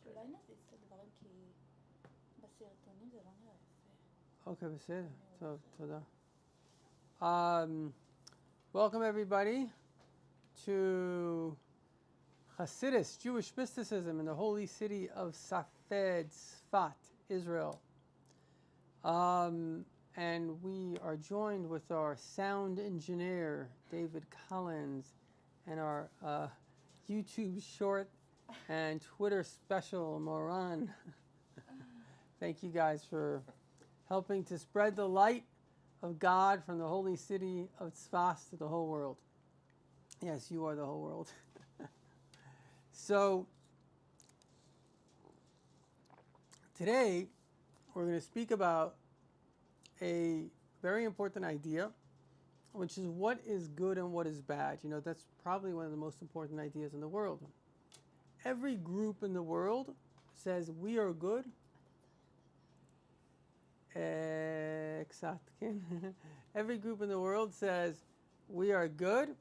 אולי נזיז את הדברים כי בסרטונים זה לא נראה יפה. אוקיי, בסדר. טוב, תודה. Welcome everybody to Hasidus, Jewish mysticism in the holy city of Safed, Sfat, Israel. And we are joined with our sound engineer, David Collins, and our YouTube short and Twitter special, Moran. Thank you guys for helping to spread the light of God from the holy city of Tzfas to the whole world. Yes, you are the whole world. So, today we're going to speak about a very important idea, which is what is good and what is bad. You know, that's probably one of the most important ideas in the world. Every group in the world says we are good. Every group in the world says we are good,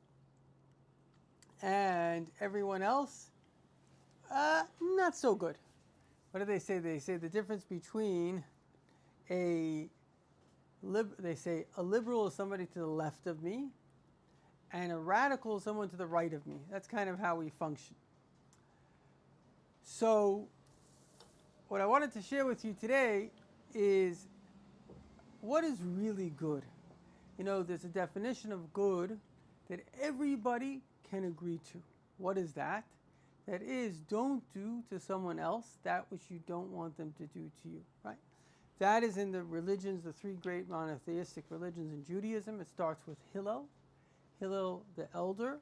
and everyone else, not so good. What do they say? They say the difference between they say a liberal is somebody to the left of me, and a radical is someone to the right of me. That's kind of how we function. So, what I wanted to share with you today is what is really good. You know, there's a definition of good that everybody can agree to. What is that? That is, don't do to someone else that which you don't want them to do to you, right? That is in the religions, the three great monotheistic religions in Judaism. It starts with Hillel the elder,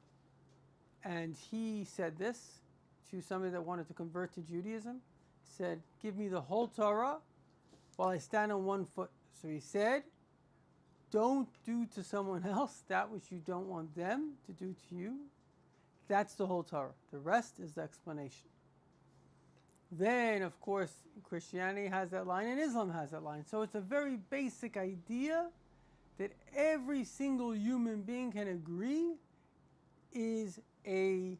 and he said this to somebody that wanted to convert to Judaism. He said, give me the whole Torah while I stand on one foot. So he said, don't do to someone else that which you don't want them to do to you. That's the whole Torah. The rest is the explanation. Then, of course, Christianity has that line and Islam has that line. So it's a very basic idea that every single human being can agree is a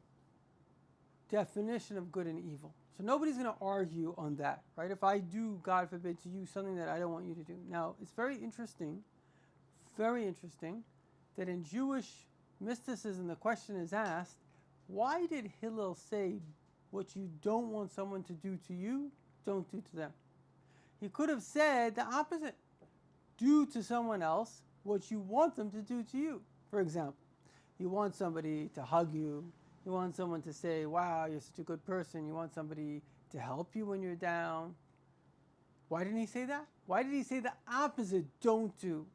definition of good and evil. So nobody's going to argue on that, right? If I do, God forbid, to you something that I don't want you to do. Now, it's very interesting, that in Jewish mysticism, the question is asked, why did Hillel say what you don't want someone to do to you, don't do to them? He could have said the opposite. Do to someone else what you want them to do to you. For example, you want somebody to hug you. You want someone to say, wow, you're such a good person. You want somebody to help you when you're down. Why didn't he say that? Why did he say the opposite, don't do?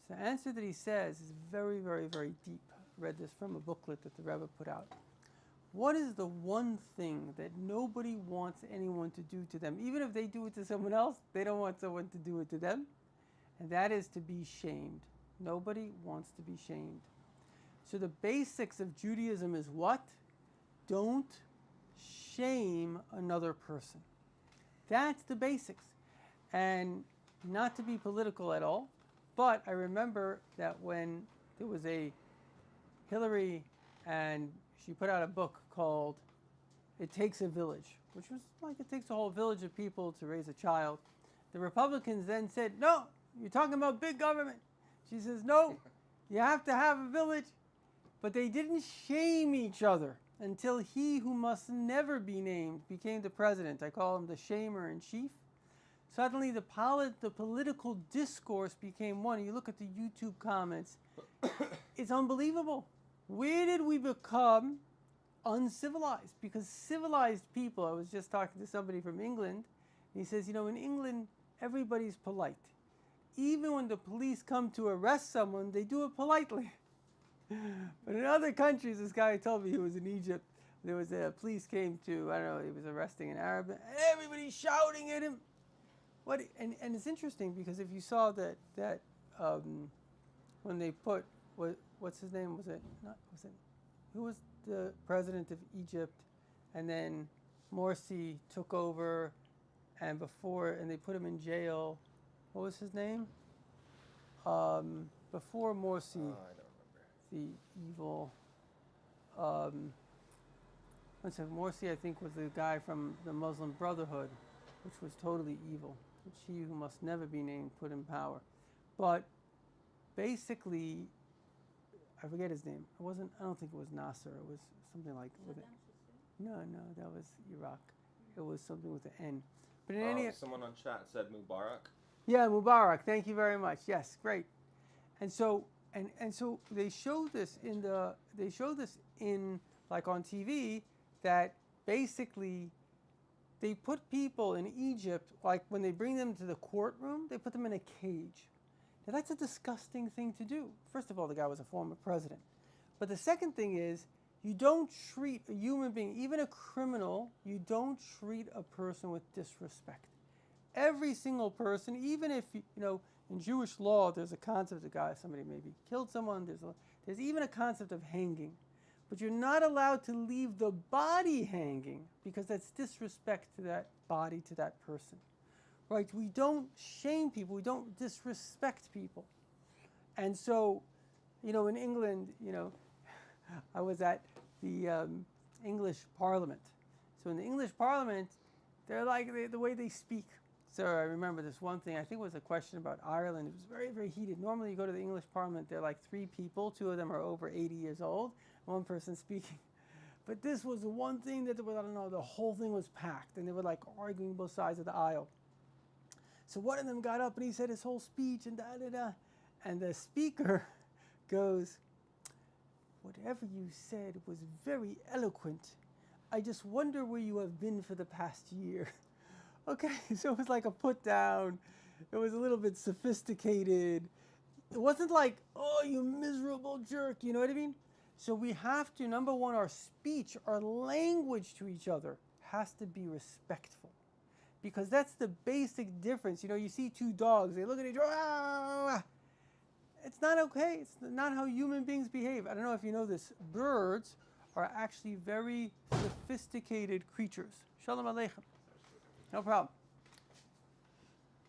So the answer that he says is very, very, very deep. I read this from a booklet that the Rabbi put out. What is the one thing that nobody wants anyone to do to them? Even if they do it to someone else, they don't want someone to do it to them. And that is to be shamed. Nobody wants to be shamed. So the basics of Judaism is what? Don't shame another person. That's the basics. And not to be political at all, but I remember that when there was a Hillary, and she put out a book called It Takes a Village, which was like it takes a whole village of people to raise a child. The Republicans then said, no, you're talking about big government. She says, no, you have to have a village. But they didn't shame each other until he who must never be named became the president. I call him the shamer in chief. Suddenly the political discourse became one. You look at the YouTube comments, it's unbelievable. Where did we become uncivilized? Because civilized people, I was just talking to somebody from England, and he says, you know, in England, everybody's polite. Even when the police come to arrest someone, they do it politely. But in other countries, this guy told me he was in Egypt. There was police came to, I don't know, he was arresting an Arab. Everybody's shouting at him. And it's interesting because if you saw that when they put, what's his name? Who was the president of Egypt? And then Morsi took over, and they put him in jail. What was his name? Before Morsi. I don't remember. The evil, One second, Morsi, I think, was the guy from the Muslim Brotherhood, which was totally evil, which he who must never be named put in power. But basically, I forget his name. I don't think it was Nasser. It was something like with it. No, that was Iraq. It was something with an N. But in any someone on chat said Mubarak. Yeah, Mubarak. Thank you very much. Yes, great. And so so they show this in like on TV, that basically they put people in Egypt, like when they bring them to the courtroom, they put them in a cage. Now that's a disgusting thing to do. First of all, the guy was a former president. But the second thing is, you don't treat a human being, even a criminal, you don't treat a person with disrespect. Every single person, even if, in Jewish law, there's a concept of somebody maybe killed someone, there's even a concept of hanging. But you're not allowed to leave the body hanging, because that's disrespect to that body, to that person. Right? We don't shame people, we don't disrespect people. And so, in England, I was at the English Parliament. So in the English Parliament, they're like the way they speak. So I remember this one thing, I think it was a question about Ireland. It was very, very heated. Normally you go to the English Parliament, there are like 3 people, 2 of them are over 80 years old, 1 person speaking. But this was the one thing that, I don't know, the whole thing was packed, and they were like arguing both sides of the aisle. So one of them got up and he said his whole speech and da-da-da. And the speaker goes, "Whatever you said was very eloquent. I just wonder where you have been for the past year." Okay, so it was like a put down. It was a little bit sophisticated. It wasn't like, "Oh, you miserable jerk," you know what I mean? So we have to, number one, our speech, our language to each other has to be respectful. Because that's the basic difference. You see 2 dogs, they look at each other, "Ah!" It's not okay. It's not how human beings behave. I don't know if you know this. Birds are actually very sophisticated creatures. Shalom Aleichem. No problem.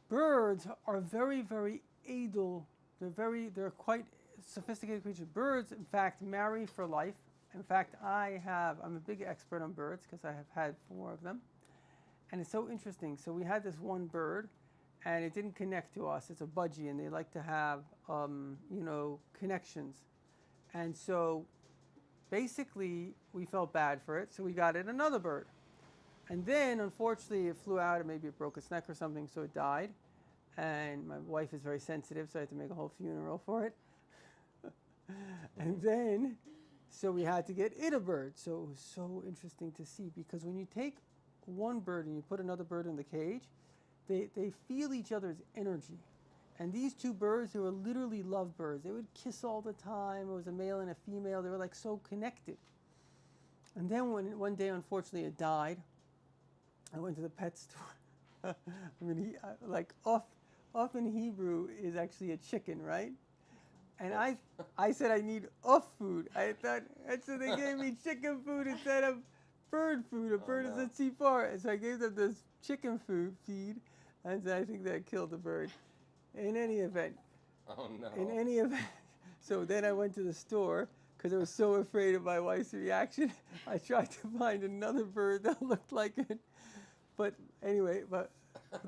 Birds are very, very edel. They're quite sophisticated creatures. Birds, in fact, marry for life. In fact, I'm a big expert on birds because I have had 4 of them. And it's so interesting. So we had this one bird, and it didn't connect to us. It's a budgie, and they like to have, connections. And so basically, we felt bad for it, so we got it another bird. And then, unfortunately, it flew out, and maybe it broke its neck or something, so it died. And my wife is very sensitive, so I had to make a whole funeral for it. And then, so we had to get it a bird. So it was so interesting to see, because when you take one bird and you put another bird in the cage, they feel each other's energy. And these 2 birds, they were literally lovebirds. They would kiss all the time. It was a male and a female. They were like so connected. And then one day, unfortunately, it died. I went to the pet store. Off in Hebrew is actually a chicken, right? And I said I need off food. I thought, and so they gave me chicken food instead of bird food. A bird is a tzipor. And so I gave them this chicken feed. And I think that killed the bird. In any event. Oh, no. In any event. So then I went to the store because I was so afraid of my wife's reaction. I tried to find another bird that looked like it. But anyway,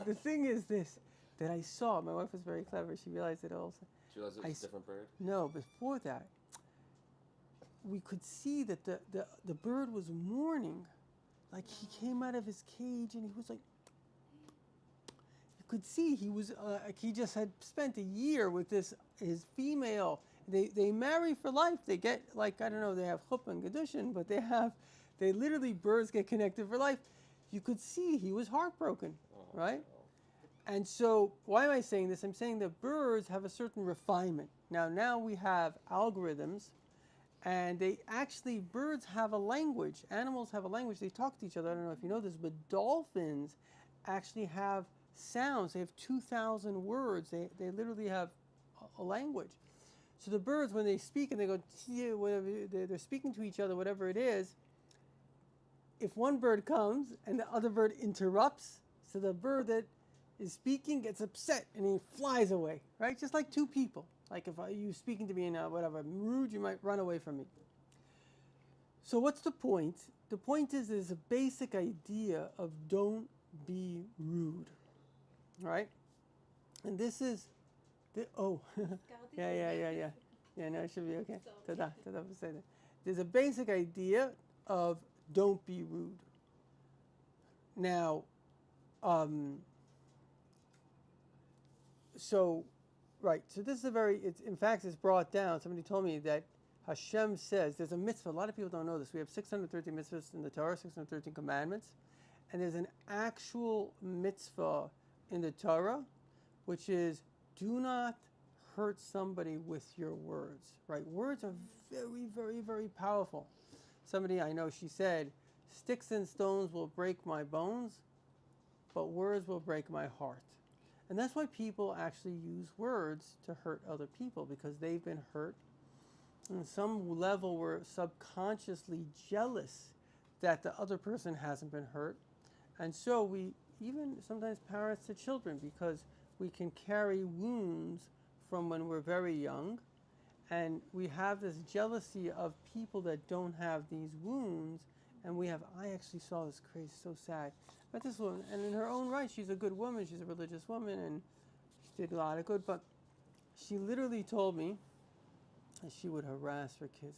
the thing is this, that I saw. My wife was very clever. She realized it also. She realized it was a different bird? No, before that, we could see that the bird was mourning. Like he came out of his cage and he was like, you could see he was he just had spent a year with his female. They marry for life. They get, like, I don't know, they have chuppah and gedushin, but they literally, birds get connected for life. You could see he was heartbroken, right? And so, why am I saying this? I'm saying that birds have a certain refinement. Now we have algorithms, and birds have a language. Animals have a language. They talk to each other. I don't know if you know this, but dolphins actually have sounds. They have 2,000 words. They literally have a language. So the birds, when they speak and they go, whatever, they're speaking to each other, whatever it is, if one bird comes and the other bird interrupts, so the bird that is speaking gets upset and he flies away, right? Just like 2 people. Like if you speaking to me in whatever, rude, you might run away from me. So what's the point? the point is, there's a basic idea of don't be rude, right? And this is, yeah. No, it should be okay. Tada for saying that. There's a basic idea of don't be rude. Now, so this is in fact, it's brought down. Somebody told me that Hashem says, there's a mitzvah, a lot of people don't know this. We have 613 mitzvahs in the Torah, 613 commandments, and there's an actual mitzvah in the Torah, which is, do not hurt somebody with your words, right? Words are very, very, very powerful. Somebody I know, she said, sticks and stones will break my bones, but words will break my heart. And that's why people actually use words to hurt other people, because they've been hurt. On some level, we're subconsciously jealous that the other person hasn't been hurt. And so we even sometimes parents to children, because we can carry wounds from when we're very young, and we have this jealousy of people that don't have these wounds, and I actually saw this crazy, so sad. But this woman, and in her own right, she's a good woman, she's a religious woman, and she did a lot of good, but she literally told me that she would harass her kids,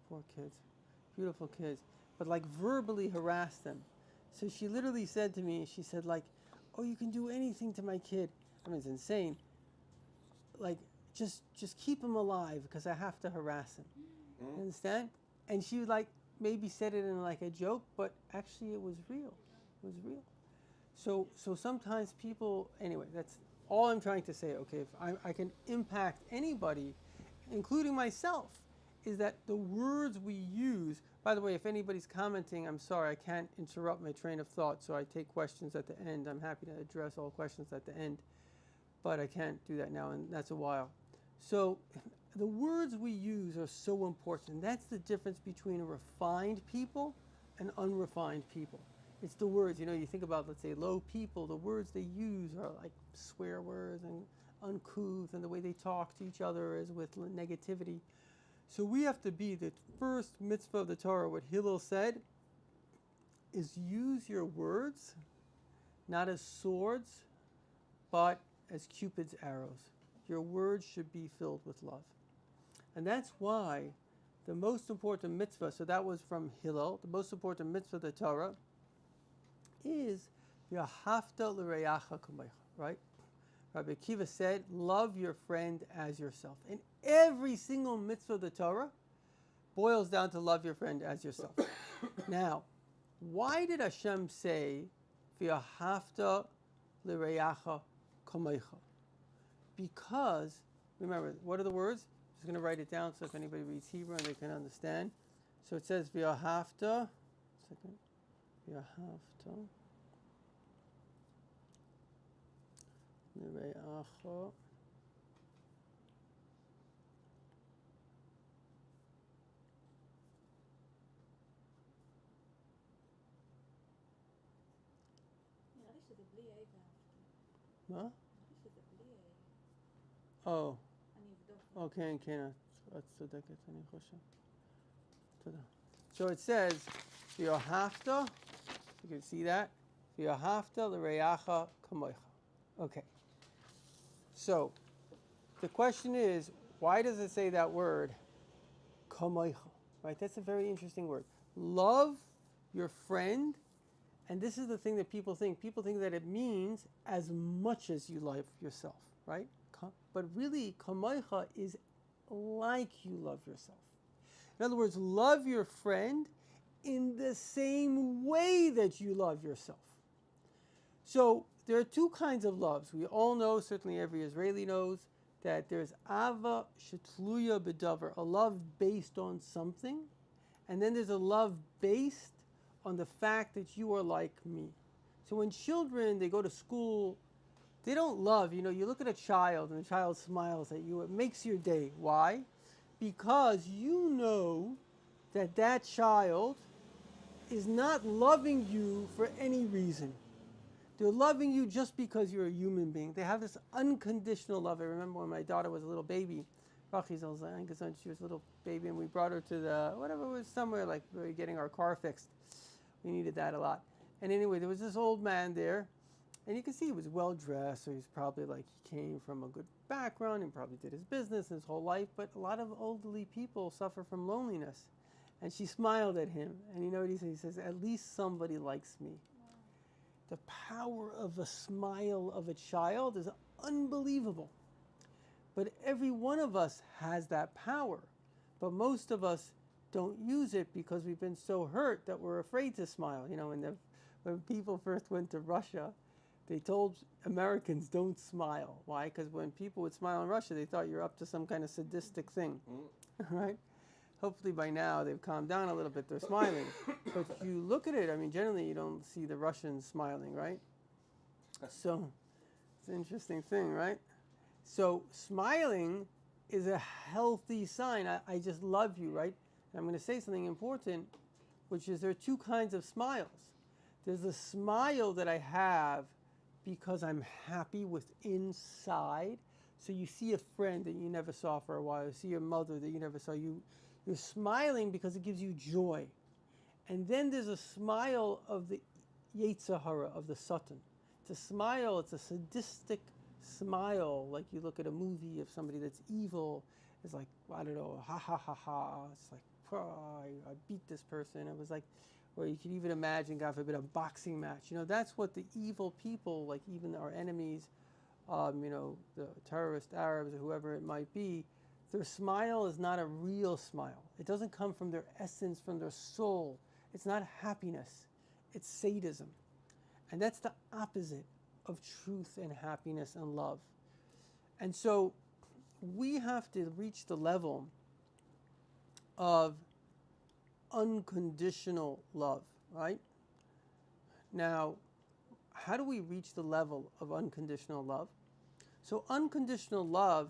poor kids, beautiful kids, but like verbally harass them. So she literally said to me, she said like, oh, you can do anything to my kid. I mean, it's insane. Like, just keep him alive because I have to harass him. You understand? And she like maybe said it in like a joke, but actually it was real. It was real. So sometimes people, anyway, that's all I'm trying to say. Okay, if I can impact anybody, including myself, is that the words we use. By the way, if anybody's commenting, I'm sorry, I can't interrupt my train of thought, so I take questions at the end. I'm happy to address all questions at the end, but I can't do that now, and that's a while. So the words we use are so important. That's the difference between a refined people and unrefined people. It's the words. You know, you think about, let's say, low people, the words they use are like swear words and uncouth, and the way they talk to each other is with negativity. So we have to be, the first mitzvah of the Torah, what Hillel said, is use your words, not as swords, but as Cupid's arrows. Your words should be filled with love. And that's why the most important mitzvah, so that was from Hillel, the most important mitzvah of the Torah is V'ahavta l'reacha kamecha, right? Rabbi Akiva said, love your friend as yourself. And every single mitzvah of the Torah boils down to love your friend as yourself. Now, why did Hashem say, V'ahavta l'reacha kamecha? Because, remember, what are the words? I'm just going to write it down so if anybody reads Hebrew and they can understand. So it says, V'ahavta, V'ahavta l'reacha מה? Oh, okay, כן, את צודקת, אני חושב. תודה. So it says, V'ahavta, you can see that, V'ahavta l'reacha kamecha. Okay. So, the question is, why does it say that word, kamecha? Right, that's a very interesting word. Love your friend, and this is the thing that people think. People think that it means as much as you love yourself, right? But really, kamecha is like you love yourself. In other words, love your friend in the same way that you love yourself. So there are two kinds of loves. We all know, certainly every Israeli knows, that there's ava shetluya b'davar, a love based on something, and then there's a love based on the fact that you are like me. So when children, they go to school, they don't love, you look at a child and the child smiles at you, it makes your day. Why? Because you know that that child is not loving you for any reason. They're loving you just because you're a human being. They have this unconditional love. I remember when my daughter was a little baby, she was a little baby, and we brought her to it was somewhere like we were getting our car fixed. We needed that a lot. And anyway, there was this old man there, and you can see he was well dressed, so he's probably like he came from a good background and probably did his business his whole life. But a lot of elderly people suffer from loneliness. And she smiled at him, and you know what he says? He says, "At least somebody likes me." The power of a smile of a child is unbelievable. But every one of us has that power. But most of us don't use it because we've been so hurt that we're afraid to smile. You know, when people first went to Russia, they told Americans don't smile. Why? Because when people would smile in Russia, they thought you're up to some kind of sadistic thing. Right? Hopefully by now they've calmed down a little bit. They're smiling. But if you look at it, I mean, generally you don't see the Russians smiling, right? So it's an interesting thing, right? So smiling is a healthy sign. I just love you, right? And I'm going to say something important, which is there are two kinds of smiles. There's a smile that I have because I'm happy with inside. So you see a friend that you never saw for a while. You see your mother that you never saw. You're smiling because it gives you joy. And then there's a smile of the Yetzer Hara, of the Satan. It's a smile, it's a sadistic smile, like you look at a movie of somebody that's evil. It's like, I don't know, ha ha ha ha. It's like, oh, I beat this person. It was like, or you could even imagine, God forbid, a boxing match. You know, that's what the evil people, like even our enemies, you know, the terrorist Arabs or whoever it might be, their smile is not a real smile. It doesn't come from their essence, from their soul. It's not happiness. It's sadism. And that's the opposite of truth and happiness and love. And so we have to reach the level of unconditional love, right? Now, how do we reach the level of unconditional love? So unconditional love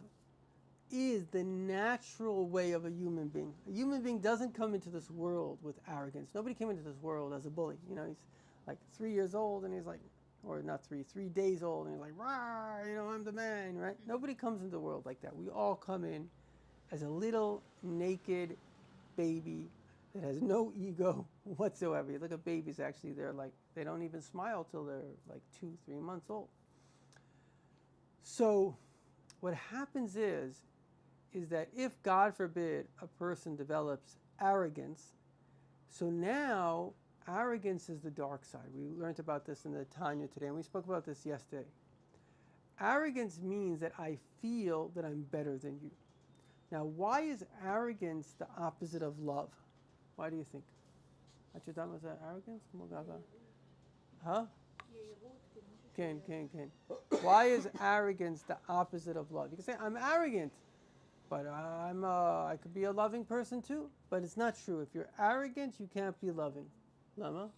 is the natural way of a human being. A human being doesn't come into this world with arrogance. Nobody came into this world as a bully. You know, he's like 3 years old and he's like, or not 3 days old and he's like, rah, you know, I'm the man, right? Nobody comes into the world like that. We all come in as a little naked baby that has no ego whatsoever. You look at babies, actually, they're like, they don't even smile till they're like 2-3 months old. So what happens is that if, God forbid, a person develops arrogance, so now arrogance is the dark side. We learned about this in the Tanya today, and we spoke about this yesterday. Arrogance means that I feel that I'm better than you. Now, why is arrogance the opposite of love? Why do you think? Was that arrogance? Huh? Can. Why is arrogance the opposite of love? You can say, I'm arrogant, but I could be a loving person too. But it's not true. If you're arrogant, you can't be loving. Lama?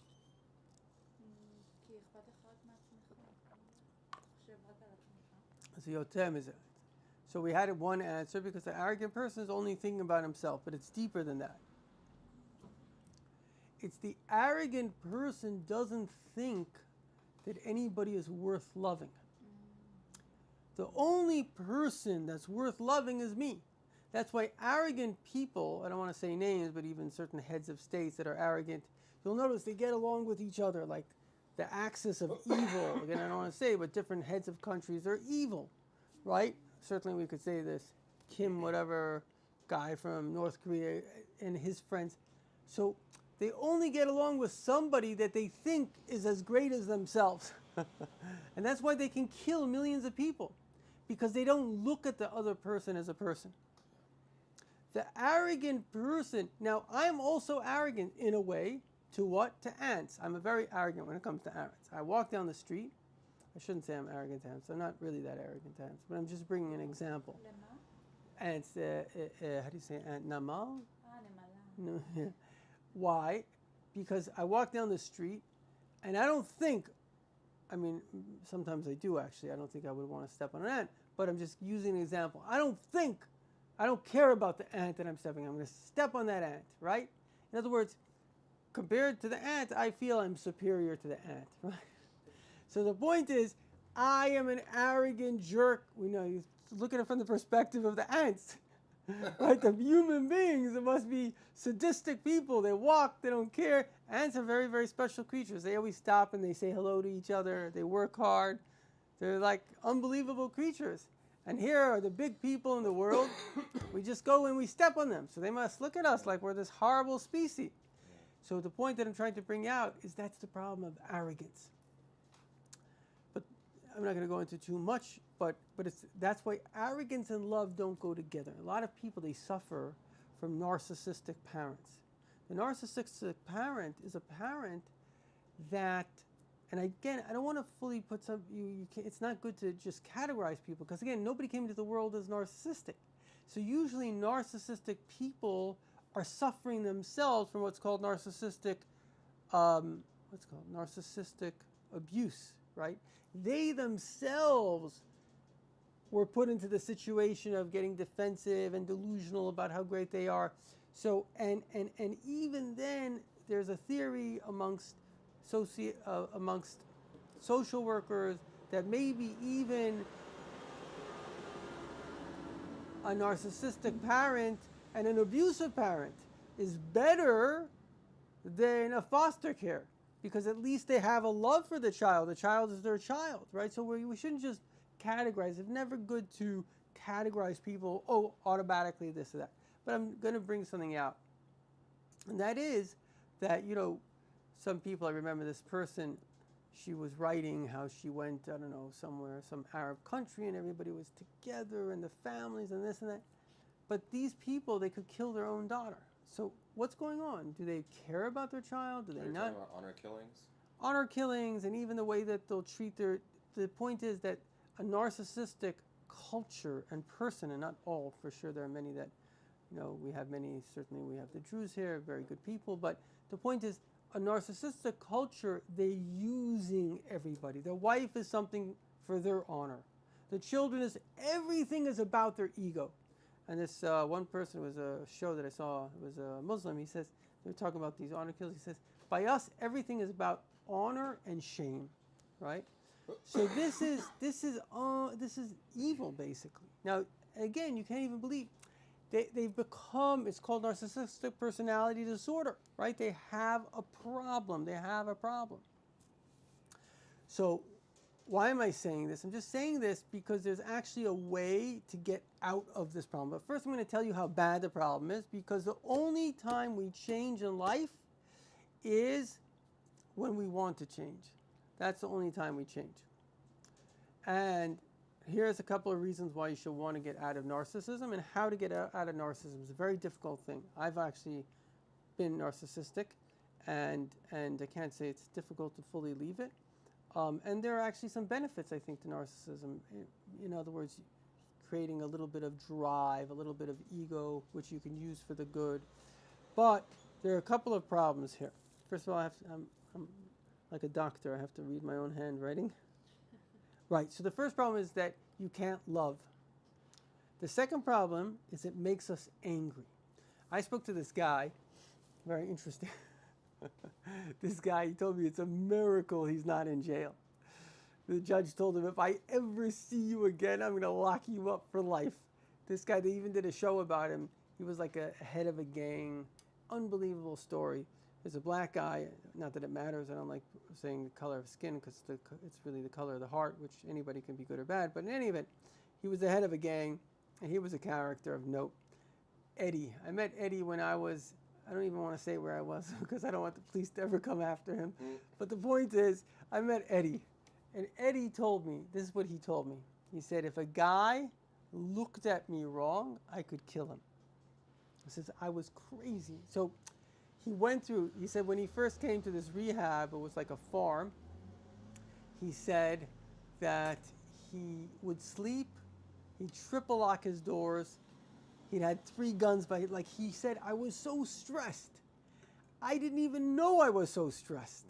So we had one answer because the arrogant person is only thinking about himself, but it's deeper than that. It's the arrogant person doesn't think that anybody is worth loving. The only person that's worth loving is me. That's why arrogant people, I don't want to say names, but even certain heads of states that are arrogant, you'll notice they get along with each other, like the axis of evil. Again, I don't want to say, but different heads of countries are evil, right? Certainly we could say this, Kim, whatever, guy from North Korea and his friends. So they only get along with somebody that they think is as great as themselves. And that's why they can kill millions of people, because they don't look at the other person as a person. The arrogant person, now I'm also arrogant in a way, to what? To ants. I'm very arrogant when it comes to ants. I walk down the street. I shouldn't say I'm arrogant to ants. I'm not really that arrogant to ants, but I'm just bringing an example. Ants, how do you say ant? Namal? No. Why? Because I walk down the street and I don't think, I mean, sometimes I do actually. I don't think I would want to step on an ant, but I'm just using an example. I don't care about the ant that I'm stepping on. I'm going to step on that ant, right? In other words, compared to the ant, I feel I'm superior to the ant, right? So the point is, I am an arrogant jerk. We know, you look at it from the perspective of the ants. Right? The human beings, it must be sadistic people. They walk, they don't care, and some very, very special creatures. They always stop and they say hello to each other. They work hard. They're like unbelievable creatures. And here are the big people in the world. We just go and we step on them. So they must look at us like we're this horrible species. So the point that I'm trying to bring out is that's the problem of arrogance. But I'm not going to go into too much, but that's why arrogance and love don't go together. A lot of people, they suffer from narcissistic parents. The narcissistic parent is a parent that, and again, I don't want to fully put some, it's not good to just categorize people, because again, nobody came into the world as narcissistic. So usually narcissistic people are suffering themselves from what's called narcissistic abuse, right? They themselves were put into the situation of getting defensive and delusional about how great they are. So, and even then, there's a theory amongst social workers that maybe even a narcissistic parent and an abusive parent is better than a foster care, because at least they have a love for the child. The child is their child, right? So we shouldn't just categorize. It's never good to categorize people, oh, automatically this or that. But I'm going to bring something out. And that is that, some people, I remember this person, she was writing how she went, I don't know, somewhere, some Arab country, and everybody was together, and the families, and this and that. But these people, they could kill their own daughter. So what's going on? Do they care about their child? Do they not? Talking about honor killings? Honor killings, and even the way that they'll treat the point is that a narcissistic culture and person, and not all, for sure there are many that, we have many, certainly we have the Jews here, very good people, but the point is, a narcissistic culture, they're using everybody. The wife is something for their honor. The children everything is about their ego. And this one person, was a show that I saw, it was a Muslim, he says, they were talking about these honor killings, he says, by us, everything is about honor and shame, right? So this is evil, basically. Now, again, you can't even believe, they've become, it's called narcissistic personality disorder, right? They have a problem. So why am I saying this? I'm just saying this because there's actually a way to get out of this problem. But first I'm going to tell you how bad the problem is, because the only time we change in life is when we want to change. That's the only time we change. And here's a couple of reasons why you should want to get out of narcissism, and how to get out of narcissism is a very difficult thing. I've actually been narcissistic, and I can't say it's difficult to fully leave it. And there are actually some benefits, I think, to narcissism. In other words, creating a little bit of drive, a little bit of ego, which you can use for the good. But there are a couple of problems here. First of all, I'm like a doctor. I have to read my own handwriting. Right, so the first problem is that you can't love. The second problem is it makes us angry. I spoke to this guy, very interesting. This guy, he told me it's a miracle he's not in jail. The judge told him, if I ever see you again, I'm going to lock you up for life. This guy, they even did a show about him. He was like a head of a gang. Unbelievable story. There's a black guy, not that it matters, I don't like saying the color of skin, because it's really the color of the heart, which anybody can be good or bad, but in any event, he was the head of a gang, and he was a character of note. Eddie. I met Eddie when I don't even want to say where I was, because I don't want the police to ever come after him, but the point is, I met Eddie, and Eddie told me, this is what he told me. He said, if a guy looked at me wrong, I could kill him. He says, I was crazy. So he said when he first came to this rehab, it was like a farm. He said that he would sleep, he'd triple lock his doors, he'd had 3 guns he said, I was so stressed. I didn't even know I was so stressed,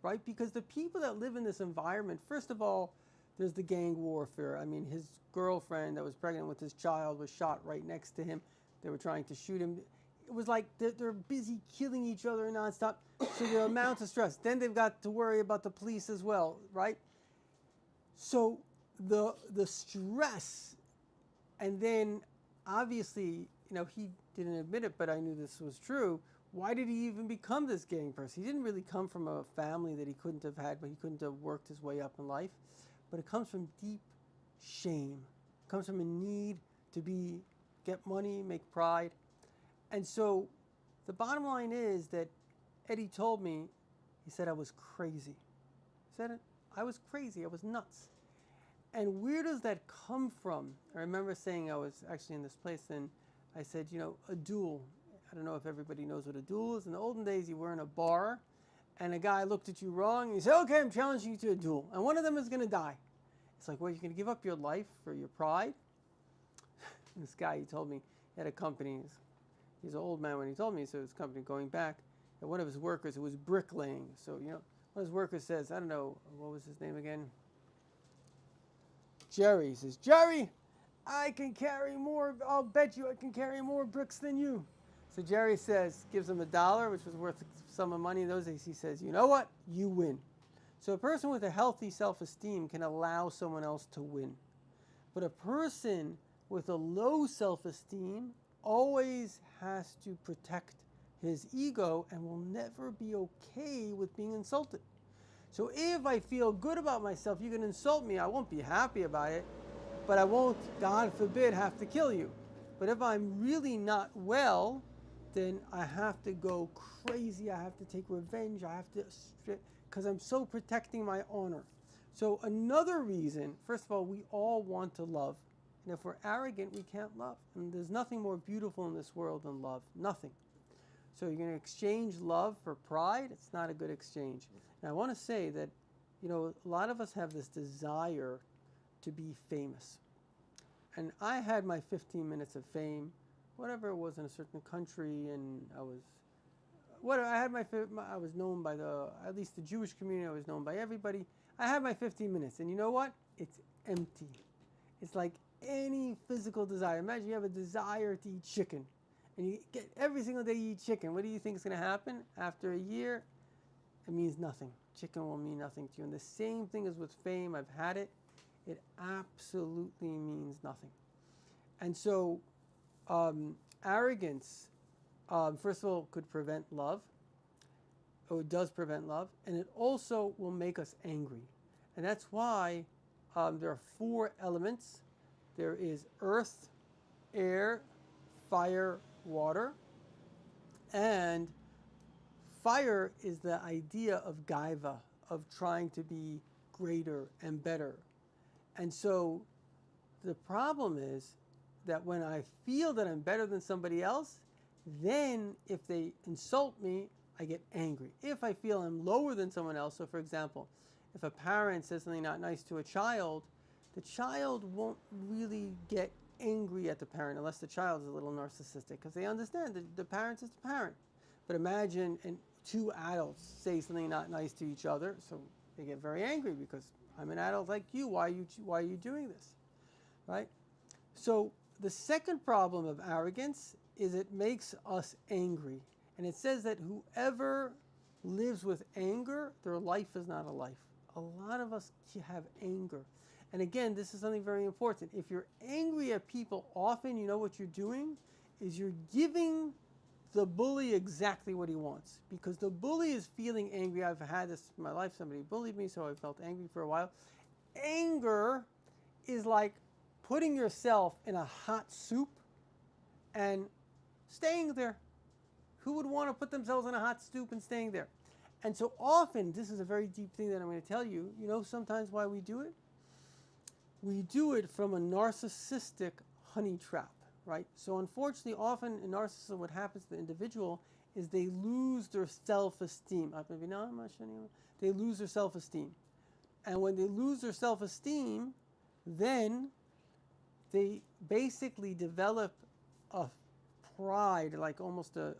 right? Because the people that live in this environment, first of all, there's the gang warfare. I mean, his girlfriend that was pregnant with his child was shot right next to him. They were trying to shoot him. It was like they're busy killing each other nonstop. So the amount of stress. Then they've got to worry about the police as well, right? So the stress, and then obviously, he didn't admit it, but I knew this was true. Why did he even become this gang person? He didn't really come from a family that he couldn't have had, but he couldn't have worked his way up in life. But it comes from deep shame. It comes from a need to get money, make pride. And so the bottom line is that Eddie told me, he said I was crazy. He said it, I was crazy, I was nuts. And where does that come from? I remember saying, I was actually in this place, and I said, a duel. I don't know if everybody knows what a duel is. In the olden days, you were in a bar, and a guy looked at you wrong, and he said, okay, I'm challenging you to a duel. And one of them is going to die. It's like, well, you're going to give up your life for your pride? This guy, he told me, he had a company. He's an old man when he told me, so his company going back. And one of his workers, who was bricklaying. So, one of his workers says, I don't know, what was his name again? Jerry. He says, Jerry, I can carry more, I'll bet you I can carry more bricks than you. So Jerry says, gives him $1, which was worth a sum of money in those days. He says, you know what? You win. So a person with a healthy self-esteem can allow someone else to win. But a person with a low self-esteem always has to protect his ego and will never be okay with being insulted. So if I feel good about myself, you can insult me, I won't be happy about it, but I won't, God forbid, have to kill you. But if I'm really not well, then I have to go crazy, I have to take revenge, I have to, because I'm so protecting my honor. So another reason, first of all, we all want to love. And if we're arrogant, we can't love. And there's nothing more beautiful in this world than love, nothing. So you're going to exchange love for pride? It's not a good exchange. And I want to say that, a lot of us have this desire to be famous. And I had my 15 minutes of fame, whatever it was in a certain country, and I was known by at least the Jewish community, I was known by everybody. I had my 15 minutes, and you know what? It's empty. It's like any physical desire. Imagine you have a desire to eat chicken, and you get every single day you eat chicken. What do you think is going to happen? After a year, it means nothing. Chicken will mean nothing to you. And the same thing is with fame. I've had it. It absolutely means nothing. And so arrogance, first of all, could prevent love. Oh, it does prevent love. And it also will make us angry. And that's why there are 4 elements. There is earth, air, fire, water. And fire is the idea of gaiva, of trying to be greater and better. And so the problem is that when I feel that I'm better than somebody else, then if they insult me, I get angry. If I feel I'm lower than someone else, so for example, if a parent says something not nice to a child, the child won't really get angry at the parent unless the child is a little narcissistic, because they understand that the parent is the parent. But imagine 2 adults say something not nice to each other, so they get very angry because I'm an adult like you. Why are you doing this, right? So the second problem of arrogance is it makes us angry. And it says that whoever lives with anger, their life is not a life. A lot of us have anger. And again, this is something very important. If you're angry at people often, you know what you're doing is you're giving the bully exactly what he wants. Because the bully is feeling angry. I've had this in my life. Somebody bullied me, so I felt angry for a while. Anger is like putting yourself in a hot soup and staying there. Who would want to put themselves in a hot soup and staying there? And so often, this is a very deep thing that I'm going to tell you. You know sometimes why we do it? We do it from a narcissistic honey trap, right? So unfortunately, often in narcissism, what happens to the individual is they lose their self-esteem. They lose their self-esteem. And when they lose their self-esteem, then they basically develop a pride, like almost a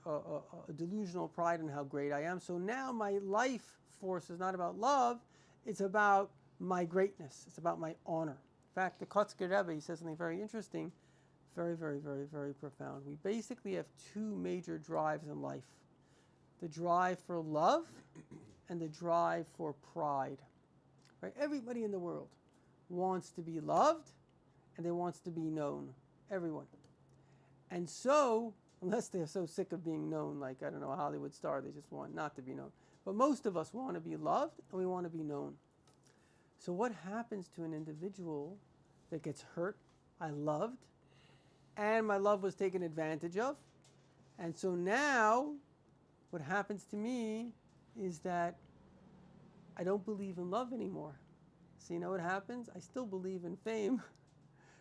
delusional pride in how great I am. So now my life force is not about love, it's about my greatness. It's about my honor. In fact, the Kotzker Rebbe, he says something very interesting, very, very, very, very profound. We basically have 2 major drives in life. The drive for love and the drive for pride. Right? Everybody in the world wants to be loved and they wants to be known. Everyone. And so, unless they're so sick of being known, like, I don't know, a Hollywood star, they just want not to be known. But most of us want to be loved and we want to be known. So what happens to an individual that gets hurt? I loved, and my love was taken advantage of. And so now, what happens to me is that I don't believe in love anymore. So you know what happens? I still believe in fame.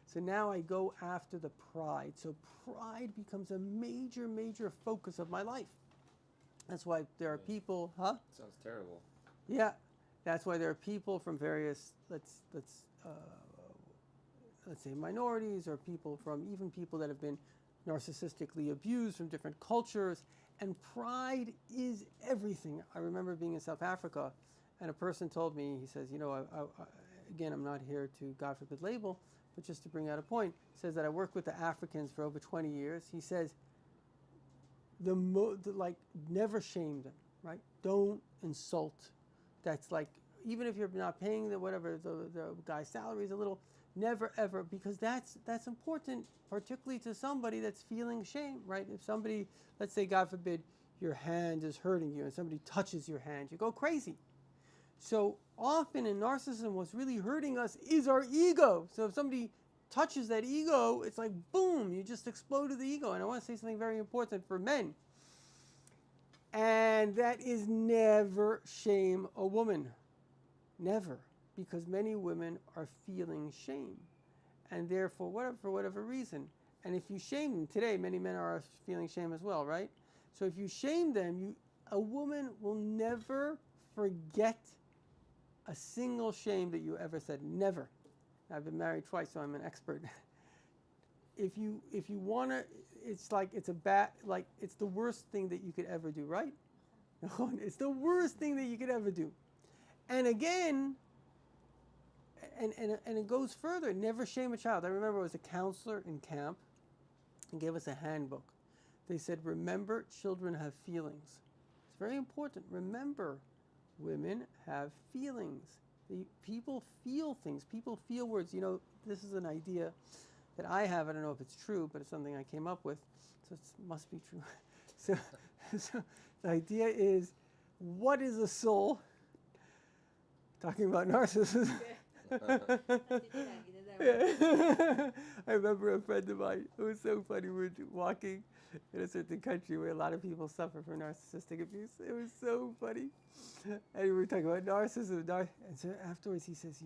So now I go after the pride. So pride becomes a major, major focus of my life. That's why there are people, huh? Sounds terrible. Yeah, that's why there are people from various, let's say minorities, or even people that have been narcissistically abused from different cultures. And pride is everything. I remember being in South Africa, and a person told me, he says, again, I'm not here to, God forbid, label, but just to bring out a point, says that I worked with the Africans for over 20 years. He says, never shame them, right? Don't insult. That's like, even if you're not paying the guy's salary is a little, never ever, because that's important, particularly to somebody that's feeling shame, right? If somebody, let's say, God forbid, your hand is hurting you and somebody touches your hand, you go crazy. So often in narcissism, what's really hurting us is our ego. So if somebody touches that ego, it's like, boom, you just exploded the ego. And I want to say something very important for men. And that is never shame a woman. Never. Because many women are feeling shame. And therefore, for whatever reason. And if you shame them, today many men are feeling shame as well, right? So if you shame them, a woman will never forget a single shame that you ever said. Never. I've been married twice, so I'm an expert. If you want to, it's the worst thing that you could ever do, right? It's the worst thing that you could ever do. And again, and it goes further. Never shame a child. I remember I was a counselor in camp and gave us a handbook. They said, remember, children have feelings. It's very important. Remember, women have feelings. People feel things. People feel words. This is an idea that I have. I don't know if it's true, but it's something I came up with. So it must be true. So the idea is, what is a soul? Talking about narcissism. I remember a friend of mine, it was so funny, we were walking in a certain country where a lot of people suffer from narcissistic abuse. It was so funny. And we were talking about narcissism. And so afterwards he says,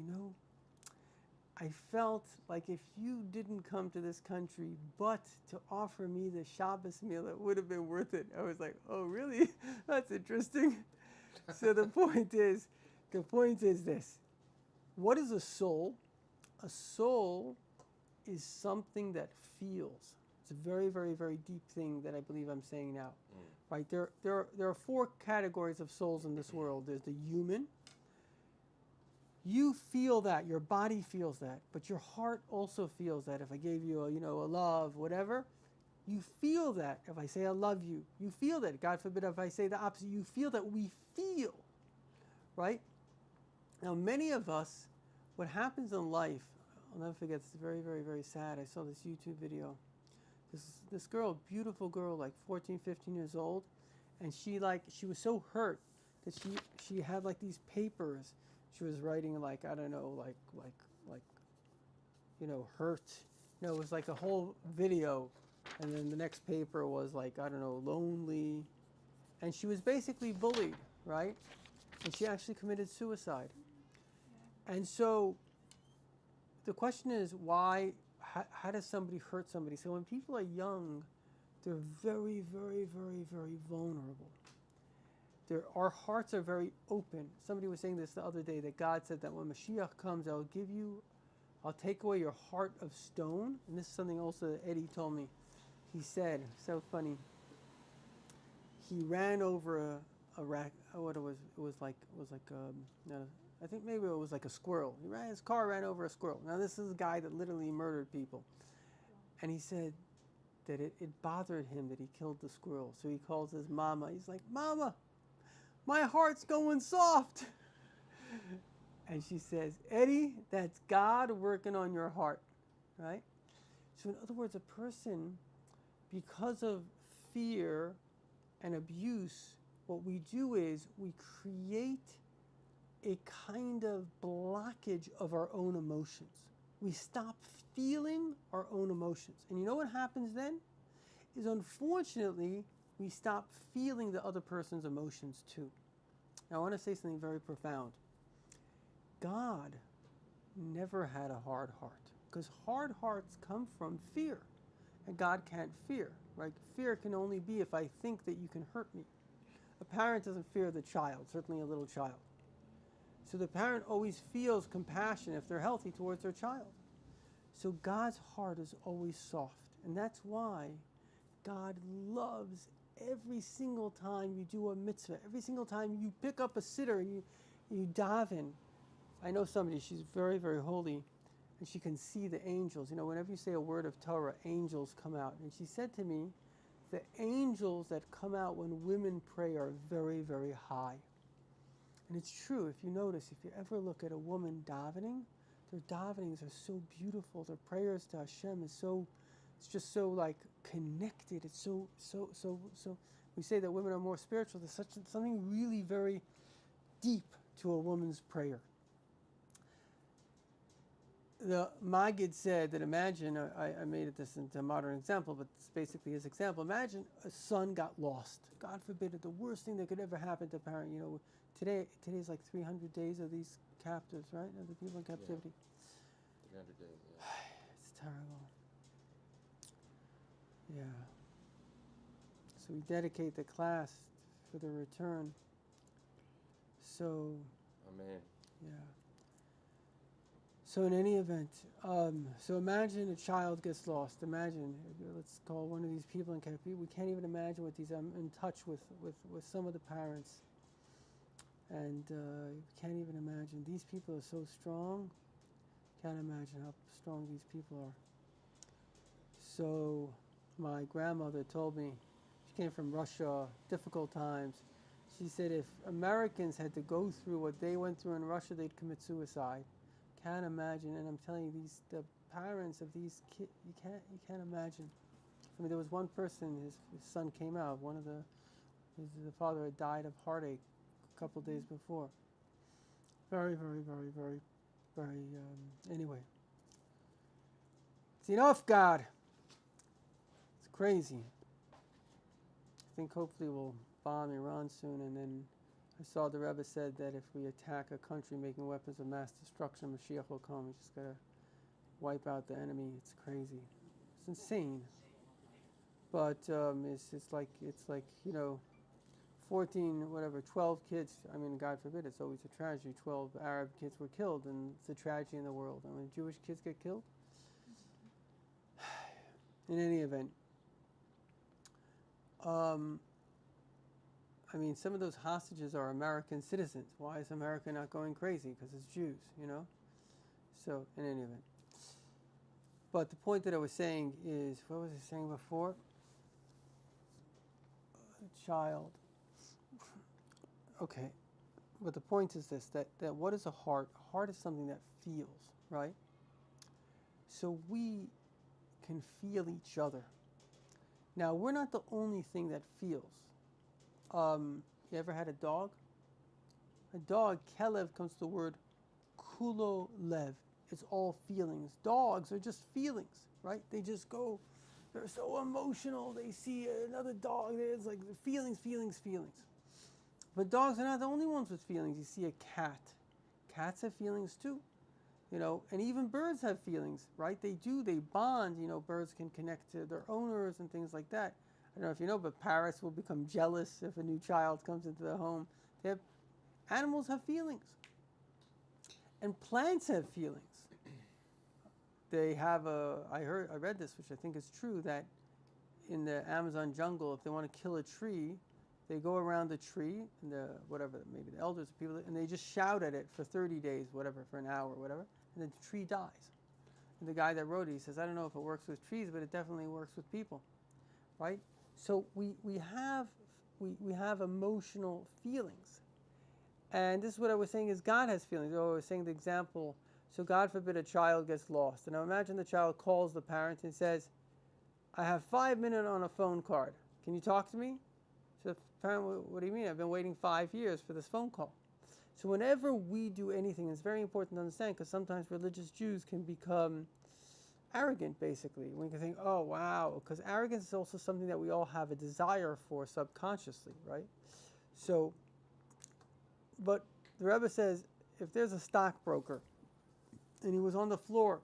I felt like if you didn't come to this country but to offer me the Shabbos meal, it would have been worth it. I was like, oh, really? That's interesting. So the point is this. What is a soul? A soul is something that feels. It's a very, very, very deep thing that I believe I'm saying now. Right? There are four categories of souls in this world. There's the human. You feel that. Your body feels that. But your heart also feels that. If I gave you a love, whatever, you feel that. If I say I love you, you feel that. God forbid if I say the opposite, you feel that. We feel. Right? Now, many of us, what happens in life, I'll never forget, it's very, very, very sad. I saw this YouTube video. This girl, beautiful girl, like 14, 15 years old, and she was so hurt that she had like these papers. She was writing like, I don't know, hurt. No, it was like a whole video, and then the next paper was like, I don't know, lonely. And she was basically bullied, right? And she actually committed suicide. And so the question is, why, how does somebody hurt somebody? So when people are young, they're very, very, very, very vulnerable. Our hearts are very open. Somebody was saying this the other day, that God said that when Mashiach comes, I'll take away your heart of stone. And this is something also that Eddie told me. He said, so funny, he ran over I think maybe it was like a squirrel. His car ran over a squirrel. Now this is a guy that literally murdered people. And he said that it bothered him that he killed the squirrel. So he calls his mama. He's like, Mama, my heart's going soft. And she says, Eddie, that's God working on your heart. Right? So in other words, a person because of fear and abuse, what we do is we create a kind of blockage of our own emotions. We stop feeling our own emotions. And you know what happens then? Is unfortunately, we stop feeling the other person's emotions too. Now I want to say something very profound. God never had a hard heart, because hard hearts come from fear, and God can't fear, right? Fear can only be if I think that you can hurt me. A parent doesn't fear the child, certainly a little child. So the parent always feels compassion, if they're healthy, towards their child. So God's heart is always soft, and that's why God loves every single time you do a mitzvah, every single time you pick up a siddur and you daven. I know somebody, she's very, very holy, and she can see the angels. You know, whenever you say a word of Torah, angels come out. And she said to me, the angels that come out when women pray are very, very high. And it's true, if you notice, if you ever look at a woman davening, their davenings are so beautiful. Their prayers to Hashem is so, it's just so like connected. It's so. We say that women are more spiritual. There's something really very deep to a woman's prayer. The Maggid said that imagine, I made this into a modern example, but it's basically his example. Imagine a son got lost. God forbid it, the worst thing that could ever happen to a parent. You know, today's like 300 days of these captives, right? Of the people in captivity. 300 days, yeah. It's terrible. Yeah. So we dedicate the class for the return. So. Amen. Yeah. So in any event, so imagine a child gets lost. Imagine, let's call one of these people in captivity. We can't even imagine what these. I'm in touch with some of the parents, and you can't even imagine. These people are so strong. Can't imagine how strong these people are. So my grandmother told me, she came from Russia, difficult times. She said if Americans had to go through what they went through in Russia, they'd commit suicide. Can't imagine, and I'm telling you, the parents of these kids, you can't imagine. I mean, there was one person, his son came out. The father had died of heartache a couple of days before. Very, very, very, very, very. Anyway, it's enough, God. It's crazy. I think hopefully we'll bomb Iran soon, and then. I saw the Rabbi said that if we attack a country making weapons of mass destruction, Mashiach will come. We just gotta wipe out the enemy. It's crazy. It's insane. But it's like 12 kids. I mean, God forbid, it's always a tragedy. 12 Arab kids were killed, and it's a tragedy in the world. I mean, Jewish kids get killed. In any event. I mean, some of those hostages are American citizens. Why is America not going crazy? Because it's Jews, you know? So, in any event. But the point that I was saying is, what was I saying before? A child. Okay. But the point is this, that what is a heart? A heart is something that feels, right? So we can feel each other. Now, we're not the only thing that feels. You ever had a dog? A dog, kelev, comes to the word kulo lev. It's all feelings. Dogs are just feelings, right? They just go, they're so emotional. They see another dog. It's like feelings. But dogs are not the only ones with feelings. You see a cat. Cats have feelings too. You know, and even birds have feelings, right? They bond. You know, birds can connect to their owners and things like that. I don't know if you know, but parrots will become jealous if a new child comes into their home. Animals have feelings. And plants have feelings. They have I read this, which I think is true, that in the Amazon jungle, if they want to kill a tree, they go around the tree, and maybe the elders, people, and they just shout at it for 30 days, whatever, for an hour, whatever, and then the tree dies. And the guy that wrote it, he says, I don't know if it works with trees, but it definitely works with people, right? So we have emotional feelings. And this is what I was saying is God has feelings. I was saying the example, so God forbid a child gets lost. And now imagine the child calls the parent and says, I have 5 minutes on a phone card. Can you talk to me? So the parent, what do you mean? I've been waiting 5 years for this phone call. So whenever we do anything, it's very important to understand, because sometimes religious Jews can become arrogant, basically. We can think, oh, wow, because arrogance is also something that we all have a desire for subconsciously, right? So, but the Rebbe says, if there's a stockbroker and he was on the floor,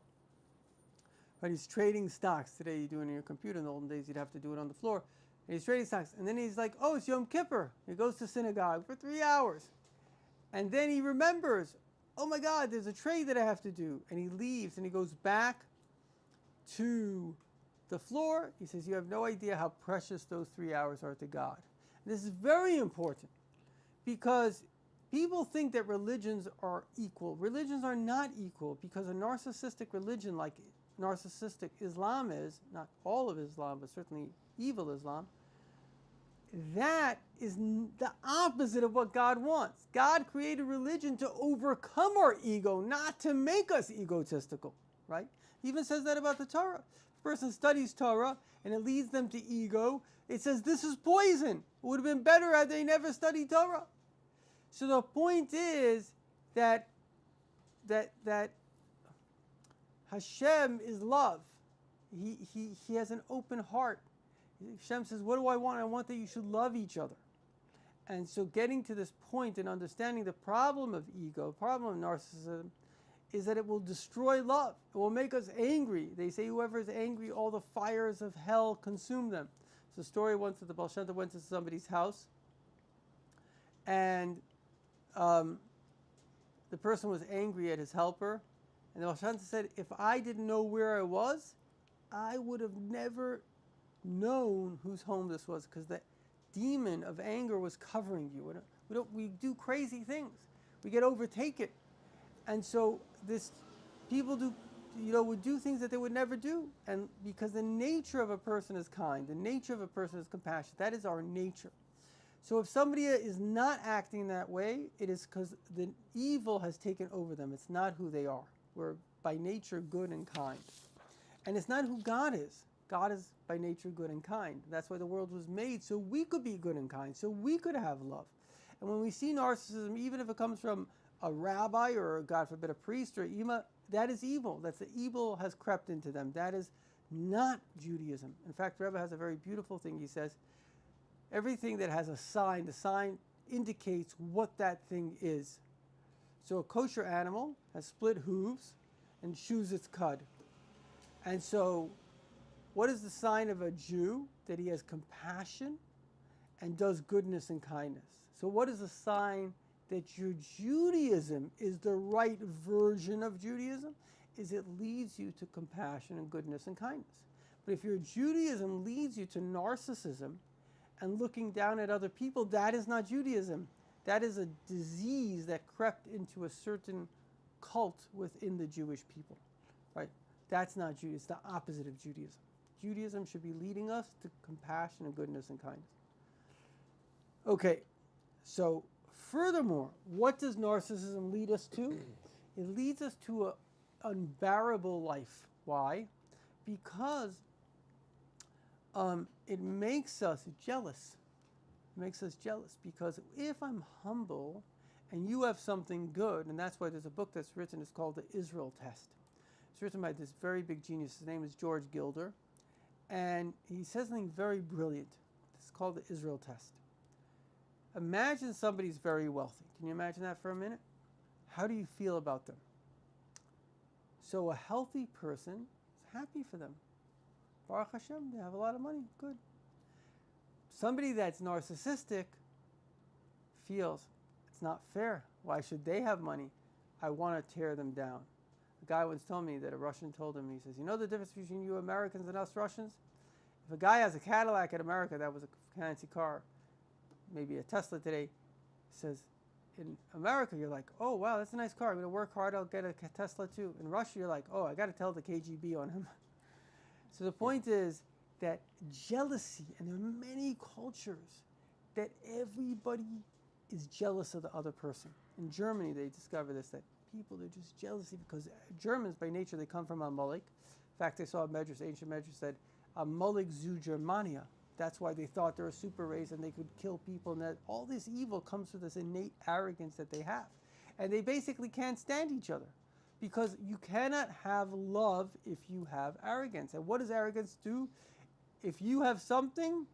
right, he's trading stocks. Today you do it on your computer. In the olden days, you'd have to do it on the floor. And he's trading stocks. And then he's like, oh, it's Yom Kippur. He goes to synagogue for 3 hours. And then he remembers, oh my God, there's a trade that I have to do. And he leaves and he goes back to the floor. He says, you have no idea how precious those 3 hours are to God. And this is very important, because people think that religions are equal. Religions are not equal, because a narcissistic religion like narcissistic Islam is, not all of Islam, but certainly evil Islam, that is the opposite of what God wants. God created religion to overcome our ego, not to make us egotistical, right? He even says that about the Torah. If a person studies Torah and it leads them to ego, it says this is poison. It would have been better had they never studied Torah. So the point is that Hashem is love. He has an open heart. Hashem says, what do I want? I want that you should love each other. And so getting to this point and understanding the problem of ego, the problem of narcissism, is that it will destroy love. It will make us angry. They say whoever is angry, all the fires of hell consume them. It's a story once that the Baal Shem Tov went to somebody's house, and the person was angry at his helper. And the Baal Shem Tov said, if I didn't know where I was, I would have never known whose home this was, because the demon of anger was covering you. We do crazy things. We get overtaken. And so people would do things that they would never do. And because the nature of a person is kind, the nature of a person is compassionate, that is our nature. So if somebody is not acting that way, it is because the evil has taken over them. It's not who they are. We're by nature good and kind. And it's not who God is. God is by nature good and kind. That's why the world was made, so we could be good and kind, so we could have love. And when we see narcissism, even if it comes from a rabbi or, God forbid, a priest or imam, that is evil. That's the evil has crept into them. That is not Judaism. In fact, Rabbi has a very beautiful thing. He says, everything that has a sign, the sign indicates what that thing is. So a kosher animal has split hooves and chews its cud. And so what is the sign of a Jew? That he has compassion and does goodness and kindness. So what is the sign that your Judaism is the right version of Judaism? Is it leads you to compassion and goodness and kindness. But if your Judaism leads you to narcissism and looking down at other people, that is not Judaism. That is a disease that crept into a certain cult within the Jewish people, right? That's not Judaism. It's the opposite of Judaism. Judaism should be leading us to compassion and goodness and kindness. Okay, so furthermore, what does narcissism lead us to? It leads us to an unbearable life. Why? Because it makes us jealous. It makes us jealous because if I'm humble and you have something good, and that's why there's a book that's written, it's called The Israel Test. It's written by this very big genius. His name is George Gilder. And he says something very brilliant. It's called the Israel Test. Imagine somebody's very wealthy. Can you imagine that for a minute? How do you feel about them? So a healthy person is happy for them. Baruch Hashem, they have a lot of money. Good. Somebody that's narcissistic feels it's not fair. Why should they have money? I want to tear them down. A guy once told me that a Russian told him, he says, you know the difference between you Americans and us Russians? If a guy has a Cadillac in America, that was a fancy car, maybe a Tesla today, he says, in America, you're like, oh, wow, that's a nice car. I'm going to work hard. I'll get a Tesla too. In Russia, you're like, oh, I got to tell the KGB on him. So the point is that jealousy, and there are many cultures that everybody is jealous of the other person. In Germany, they discovered this, that people are just jealousy because Germans, by nature, they come from Amalek. In fact, I saw a medrash, ancient medrash said, a Molig zu Germania. That's why they thought they're a super race and they could kill people, and that all this evil comes from this innate arrogance that they have. And they basically can't stand each other, because you cannot have love if you have arrogance. And what does arrogance do? If you have something,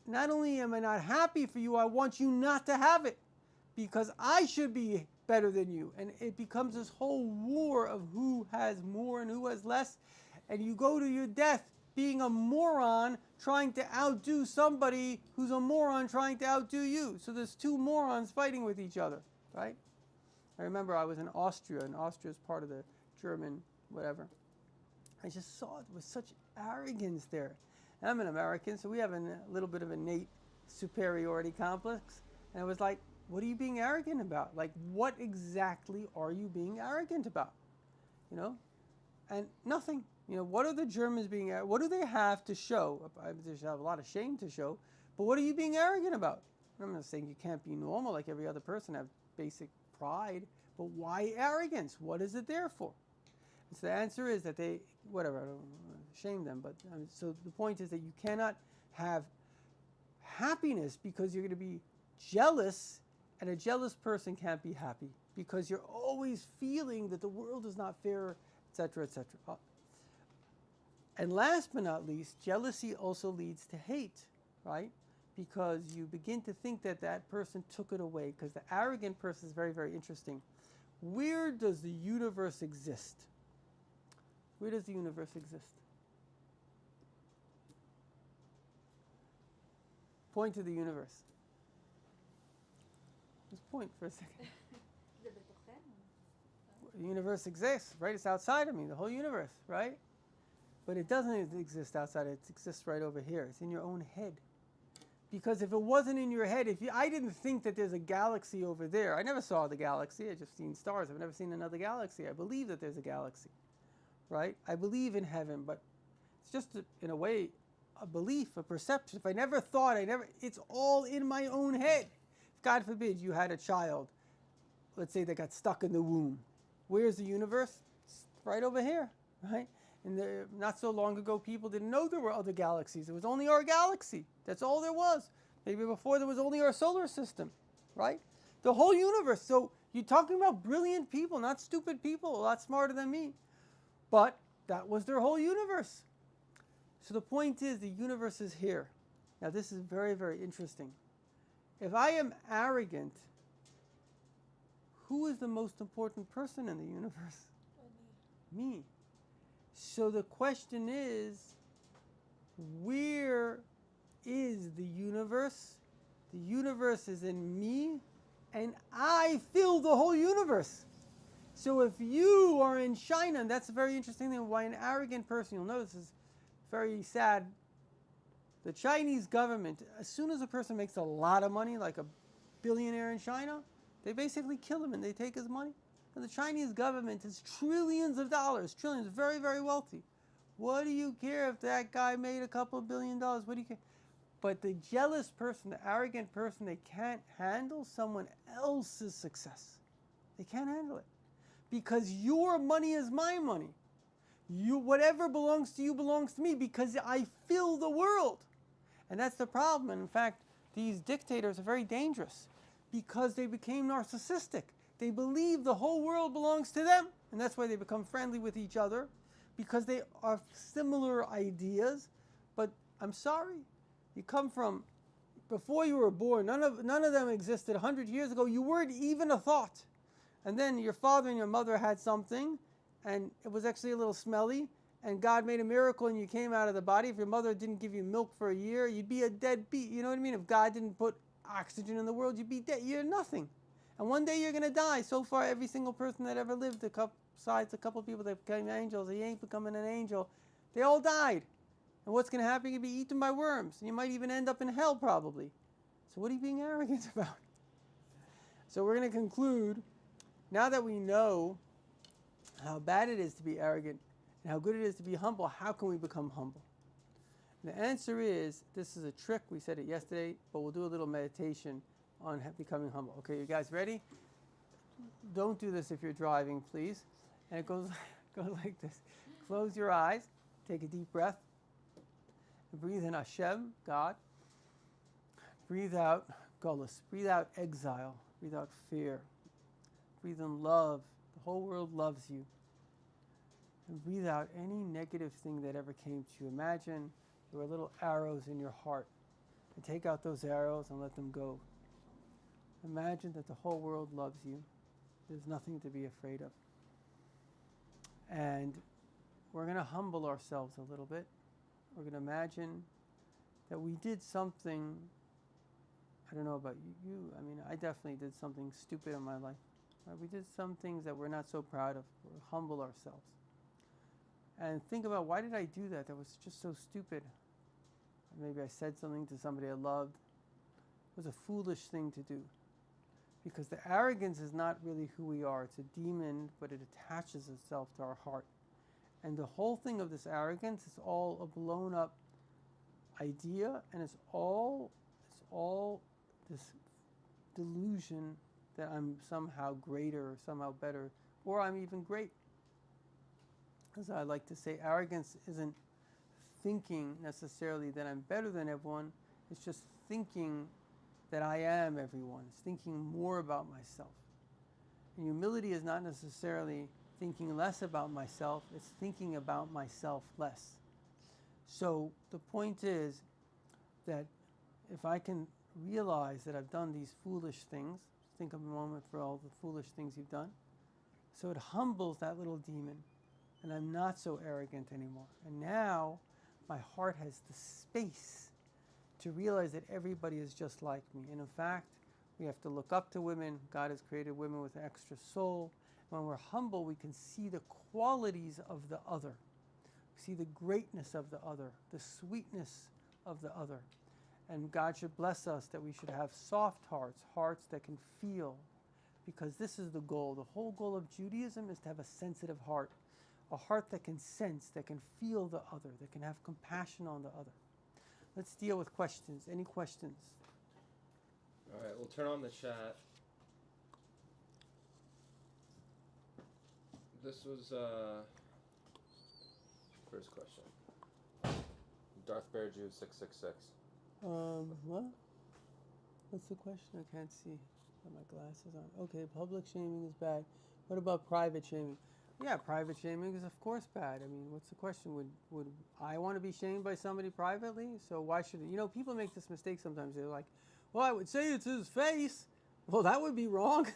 not only am I not happy for you, I want you not to have it, because I should be better than you. And it becomes this whole war of who has more and who has less. And you go to your death being a moron trying to outdo somebody who's a moron trying to outdo you. So there's two morons fighting with each other, right? I remember I was in Austria, and Austria is part of the German whatever. I just saw it with such arrogance there. And I'm an American, so we have a little bit of innate superiority complex. And I was like, what are you being arrogant about? Like, what exactly are you being arrogant about? You know? And nothing. You know, what are the Germans being, what do they have to show? They should have a lot of shame to show, but what are you being arrogant about? I'm not saying you can't be normal like every other person, have basic pride, but why arrogance? What is it there for? And so the answer is that they, whatever, I don't shame them, but so the point is that you cannot have happiness because you're going to be jealous, and a jealous person can't be happy because you're always feeling that the world is not fair, etc., etc. And last but not least, jealousy also leads to hate, right? Because you begin to think that that person took it away, because the arrogant person is very, very interesting. Where does the universe exist? Where does the universe exist? Point to the universe. Just point for a second. The universe exists, right? It's outside of me, the whole universe, right? But it doesn't exist outside. It exists right over here. It's in your own head. Because if it wasn't in your head, I didn't think that there's a galaxy over there. I never saw the galaxy. I just seen stars. I've never seen another galaxy. I believe that there's a galaxy, right? I believe in heaven, but it's just, in a way, a belief, a perception. If I never thought, it's all in my own head. If, God forbid, you had a child, let's say they got stuck in the womb. Where's the universe? It's right over here, right? And not so long ago, people didn't know there were other galaxies. It was only our galaxy. That's all there was. Maybe before there was only our solar system, right? The whole universe. So you're talking about brilliant people, not stupid people, a lot smarter than me. But that was their whole universe. So the point is, the universe is here. Now this is very, very interesting. If I am arrogant, who is the most important person in the universe? Me. So the question is, where is the universe? The universe is in me, and I fill the whole universe. So if you are in China, and that's a very interesting thing, why an arrogant person, you'll notice, is very sad. The Chinese government, as soon as a person makes a lot of money, like a billionaire in China, they basically kill him and they take his money. And the Chinese government is trillions of dollars, trillions, very, very wealthy. What do you care if that guy made a couple of $1 billion? What do you care? But the jealous person, the arrogant person, they can't handle someone else's success. They can't handle it. Because your money is my money. Whatever belongs to you belongs to me, because I fill the world. And that's the problem. And in fact, these dictators are very dangerous because they became narcissistic. They believe the whole world belongs to them, and that's why they become friendly with each other, because they are similar ideas. But I'm sorry, you come from, before you were born, none of them existed. 100 years ago, you weren't even a thought. And then your father and your mother had something, and it was actually a little smelly, and God made a miracle and you came out of the body. If your mother didn't give you milk for a year, you'd be a deadbeat. You know what I mean? If God didn't put oxygen in the world, you'd be dead. You're nothing. And one day you're going to die. So far, every single person that ever lived, besides a couple of people that became angels, he ain't becoming an angel, they all died. And what's going to happen? You'll be eaten by worms. And you might even end up in hell, probably. So what are you being arrogant about? So we're going to conclude, now that we know how bad it is to be arrogant and how good it is to be humble, how can we become humble? And the answer is, this is a trick. We said it yesterday, but we'll do a little meditation on becoming humble. Okay, you guys ready? Don't do this if you're driving, please. And it goes like this. Close your eyes. Take a deep breath. Breathe in Hashem, God. Breathe out Gullus. Breathe out exile. Breathe out fear. Breathe in love. The whole world loves you. And breathe out any negative thing that ever came to you. Imagine there were little arrows in your heart. And take out those arrows and let them go. Imagine that the whole world loves you. There's nothing to be afraid of. And we're going to humble ourselves a little bit. We're going to imagine that we did something. I don't know about you. I mean, I definitely did something stupid in my life. Right? We did some things that we're not so proud of. We're humble ourselves. And think about, why did I do that? That was just so stupid. Maybe I said something to somebody I loved. It was a foolish thing to do. Because the arrogance is not really who we are. It's a demon, but it attaches itself to our heart. And the whole thing of this arrogance is all a blown up idea, and it's all this delusion that I'm somehow greater or somehow better, or I'm even great. As I like to say, arrogance isn't thinking necessarily that I'm better than everyone. It's just thinking that I am everyone. It's thinking more about myself. And humility is not necessarily thinking less about myself. It's thinking about myself less. So the point is that if I can realize that I've done these foolish things, think of a moment for all the foolish things you've done. So it humbles that little demon, and I'm not so arrogant anymore. And now my heart has the space to realize that everybody is just like me. And in fact, we have to look up to women. God has created women with an extra soul. When we're humble, we can see the qualities of the other. We see the greatness of the other, the sweetness of the other. And God should bless us that we should have soft hearts, hearts that can feel, because this is the goal. The whole goal of Judaism is to have a sensitive heart, a heart that can sense, that can feel the other, that can have compassion on the other. Let's deal with questions. Any questions? All right, we'll turn on the chat. This was first question. Darth Bear Jew 666. What? What's the question? I can't see. Got my glasses on. Okay, public shaming is bad. What about private shaming? Yeah, private shaming is of course bad. I mean, what's the question? Would I want to be shamed by somebody privately? So why should it? You know, people make this mistake sometimes. They're like, well, I would say it's his face. Well, that would be wrong.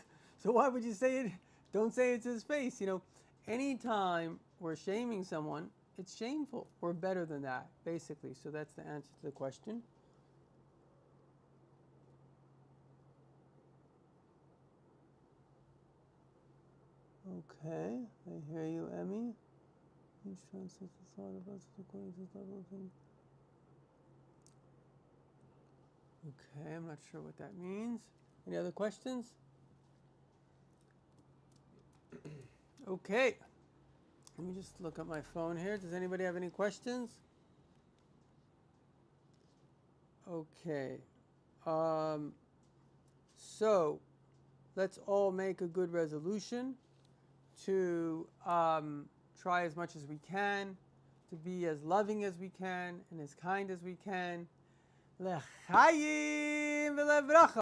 So why would you say it? Don't say it's his face. You know, anytime we're shaming someone, it's shameful. We're better than that, basically. So that's the answer to the question. Okay, I hear you, Emmy. Each translates the thought of us according to the level of thing. Okay, I'm not sure what that means. Any other questions? Okay. Let me just look at my phone here. Does anybody have any questions? Okay. So, let's all make a good resolution to try as much as we can, to be as loving as we can, and as kind as we can. L'chaim v'levracha.